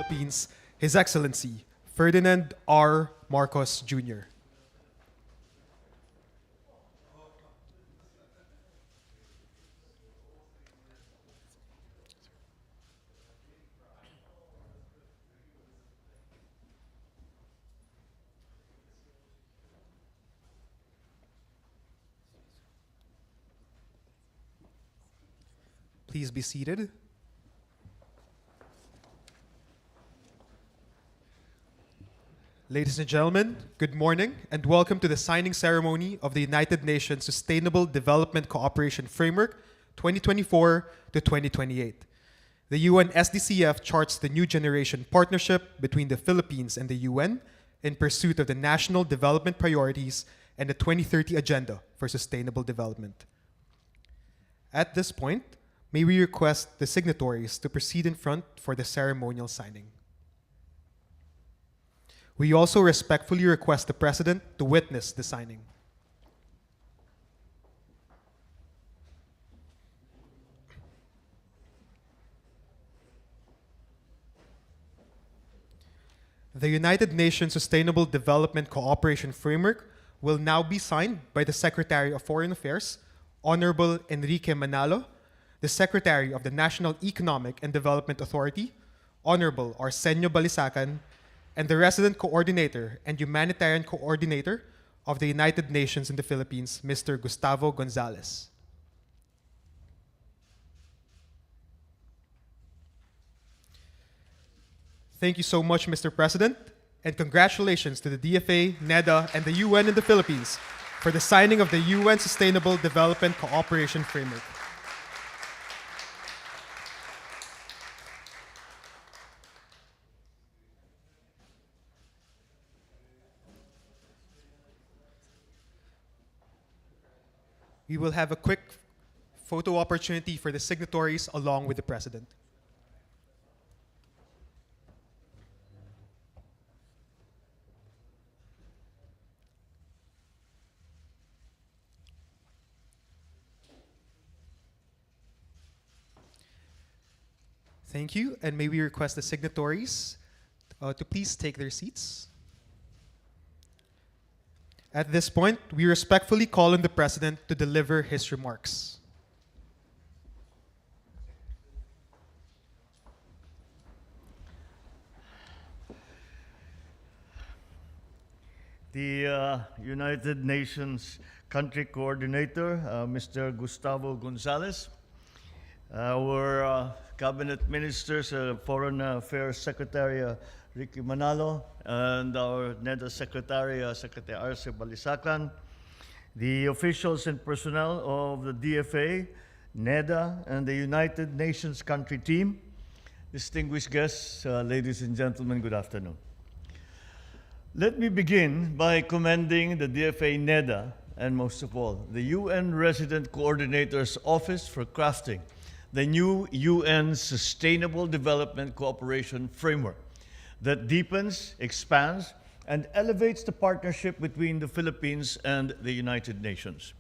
Philippines, His Excellency Ferdinand R. Marcos Jr. Please be seated. Ladies and gentlemen, good morning and welcome to the signing ceremony of the United Nations Sustainable Development Cooperation Framework 2024 to 2028. The UNSDCF charts the new generation partnership between the Philippines and the UN in pursuit of the national development priorities and the 2030 Agenda for Sustainable Development. At this point, may we request the signatories to proceed in front for the ceremonial signing. We also respectfully request the President to witness the signing. The United Nations Sustainable Development Cooperation Framework will now be signed by the Secretary of Foreign Affairs, Honorable Enrique Manalo, the Secretary of the National Economic and Development Authority, Honorable Arsenio Balisacan, and the Resident Coordinator and Humanitarian Coordinator of the United Nations in the Philippines, Mr. Gustavo Gonzalez. Thank you so much, Mr. President, and congratulations to the DFA, NEDA, and the UN in the Philippines for the signing of the UN Sustainable Development Cooperation Framework. We will have a quick photo opportunity for the signatories along with the President. Thank you, and may we request the signatories to please take their seats. At this point, we respectfully call on the President to deliver his remarks. The United Nations Country Coordinator, Mr. Gustavo Gonzalez, our Cabinet Ministers, Foreign Affairs Secretary Ricky Manalo, and our NEDA Secretary, Secretary Arce Balisacan, the officials and personnel of the DFA, NEDA, and the United Nations country team, distinguished guests, ladies and gentlemen, good afternoon. Let me begin by commending the DFA, NEDA, and most of all, the UN Resident Coordinator's Office for crafting the new UN Sustainable Development Cooperation Framework that deepens, expands, and elevates the partnership between the Philippines and the United Nations.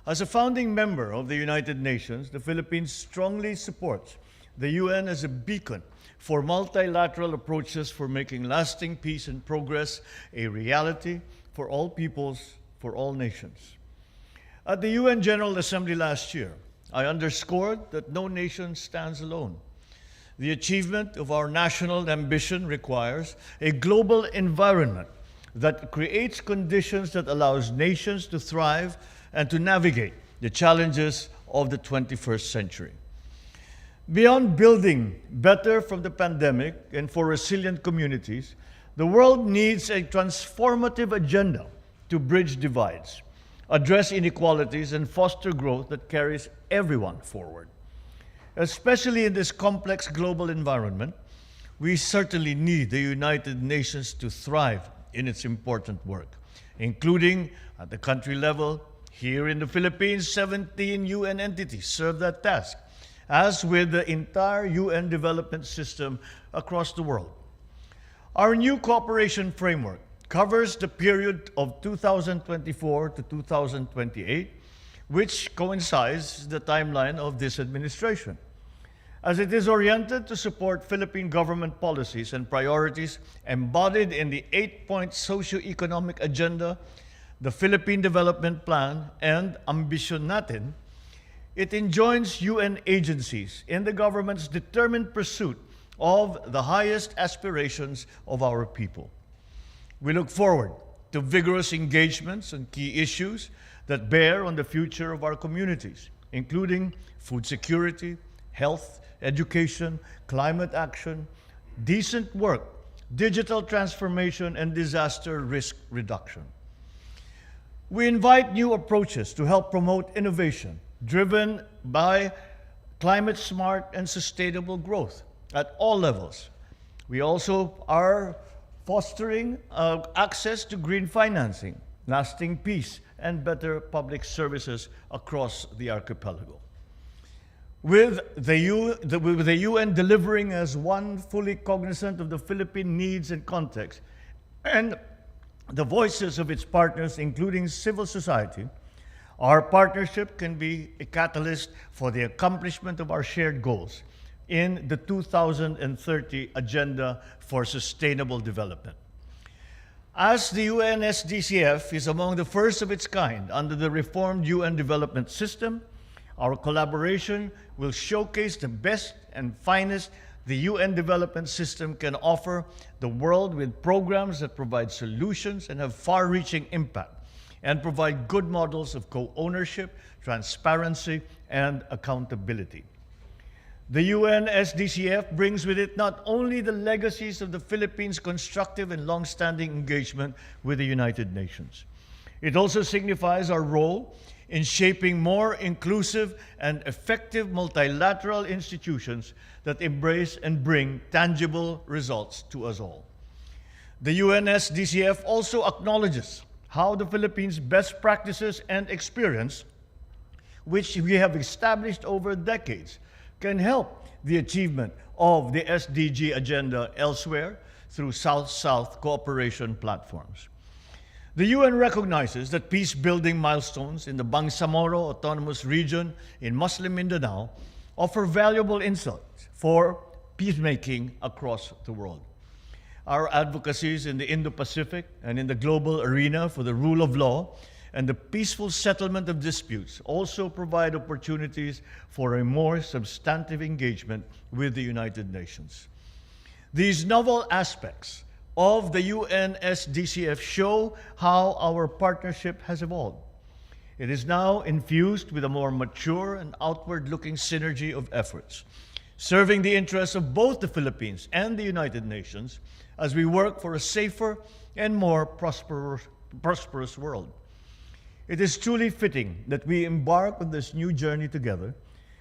As a founding member of the United Nations, the Philippines strongly supports the UN as a beacon for multilateral approaches for making lasting peace and progress a reality for all peoples, for all nations. At the UN General Assembly last year, I underscored that no nation stands alone. The achievement of our national ambition requires a global environment that creates conditions that allows nations to thrive and to navigate the challenges of the 21st century. Beyond building better from the pandemic and for resilient communities, the world needs a transformative agenda to bridge divides, address inequalities, and foster growth that carries everyone forward. Especially in this complex global environment, we certainly need the United Nations to thrive in its important work, including at the country level. Here in the Philippines, 17 UN entities serve that task, as with the entire UN development system across the world. Our new cooperation framework covers the period of 2024 to 2028, which coincides the timeline of this administration. as it is oriented to support Philippine government policies and priorities embodied in the 8-point socio-economic agenda, the Philippine Development Plan, and Ambisyon Natin, it enjoins UN agencies in the government's determined pursuit of the highest aspirations of our people. We look forward to vigorous engagements on key issues that bear on the future of our communities, including food security, health, education, climate action, decent work, digital transformation, and disaster risk reduction. We invite new approaches to help promote innovation driven by climate smart and sustainable growth at all levels. We also are fostering access to green financing, lasting peace, and better public services across the archipelago. With the UN delivering as one fully cognizant of the Philippine needs and context, and the voices of its partners, including civil society, our partnership can be a catalyst for the accomplishment of our shared goals in the 2030 Agenda for Sustainable Development. As the UNSDCF is among the first of its kind under the reformed UN development system, our collaboration will showcase the best and finest the UN development system can offer the world with programs that provide solutions and have far-reaching impact and provide good models of co-ownership, transparency, and accountability. The UNSDCF brings with it not only the legacies of the Philippines' constructive and long-standing engagement with the United Nations. It also signifies our role in shaping more inclusive and effective multilateral institutions that embrace and bring tangible results to us all. The UNSDCF also acknowledges how the Philippines' best practices and experience, which we have established over decades, can help the achievement of the SDG agenda elsewhere through South-South cooperation platforms. The UN recognizes that peace-building milestones in the Bangsamoro Autonomous Region in Muslim Mindanao offer valuable insights for peacemaking across the world. Our advocacies in the Indo-Pacific and in the global arena for the rule of law and the peaceful settlement of disputes also provide opportunities for a more substantive engagement with the United Nations. These novel aspects of the UNSDCF show how our partnership has evolved. It is now infused with a more mature and outward-looking synergy of efforts, serving the interests of both the Philippines and the United Nations as we work for a safer and more prosperous world. It is truly fitting that we embark on this new journey together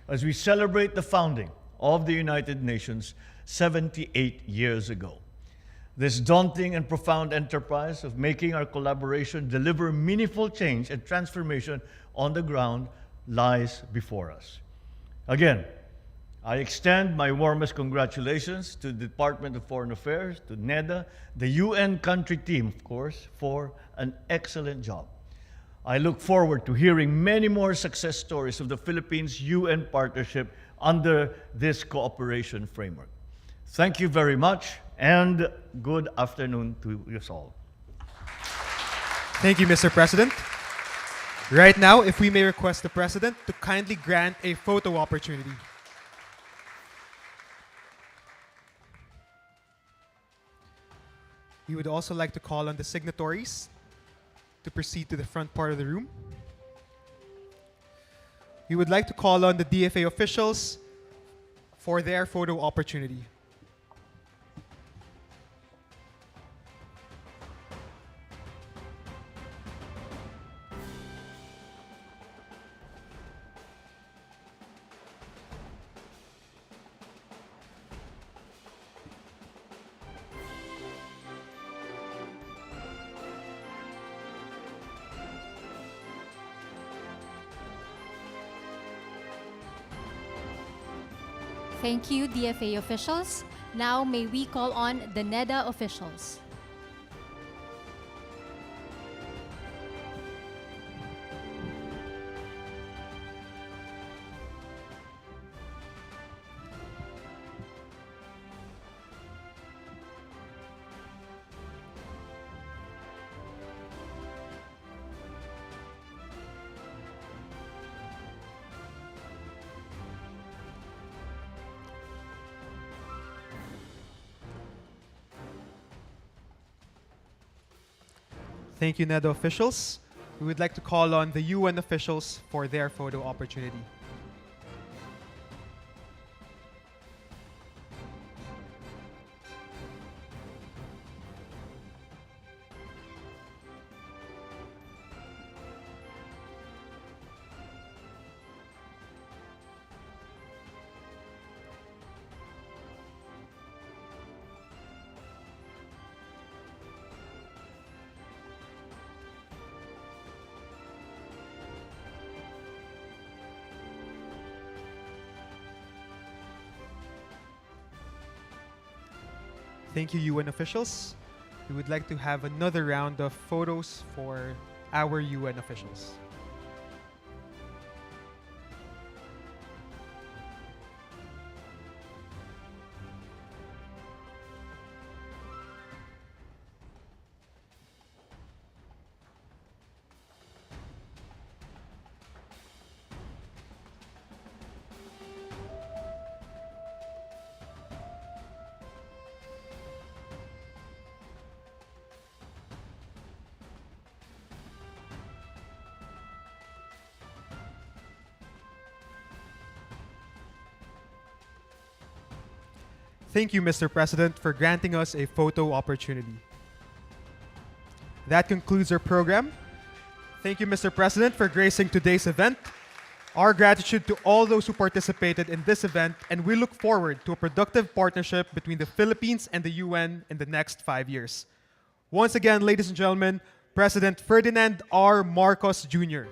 as we celebrate the founding of the United Nations 78 years ago. This daunting and profound enterprise of making our collaboration deliver meaningful change and transformation on the ground lies before us. Again, I extend my warmest congratulations to the Department of Foreign Affairs, to NEDA, the UN country team, of course, for an excellent job. I look forward to hearing many more success stories of the Philippines' UN partnership under this cooperation framework. Thank you very much, and good afternoon to you all. Thank you, Mr. President. Right now, if we may request the President to kindly grant a photo opportunity. We would also like to call on the signatories to proceed to the front part of the room. We would like to call on the DFA officials for their photo opportunity. Thank you, DFA officials. Now may we call on the NEDA officials. Thank you, NEDA officials. We would like to call on the UN officials for their photo opportunity. Thank you, UN officials. We would like to have another round of photos for our UN officials. Thank you, Mr. President, for granting us a photo opportunity. That concludes our program. Thank you, Mr. President, for gracing today's event. Our gratitude to all those who participated in this event, and we look forward to a productive partnership between the Philippines and the UN in the next 5 years. Once again, ladies and gentlemen, President Ferdinand R. Marcos Jr.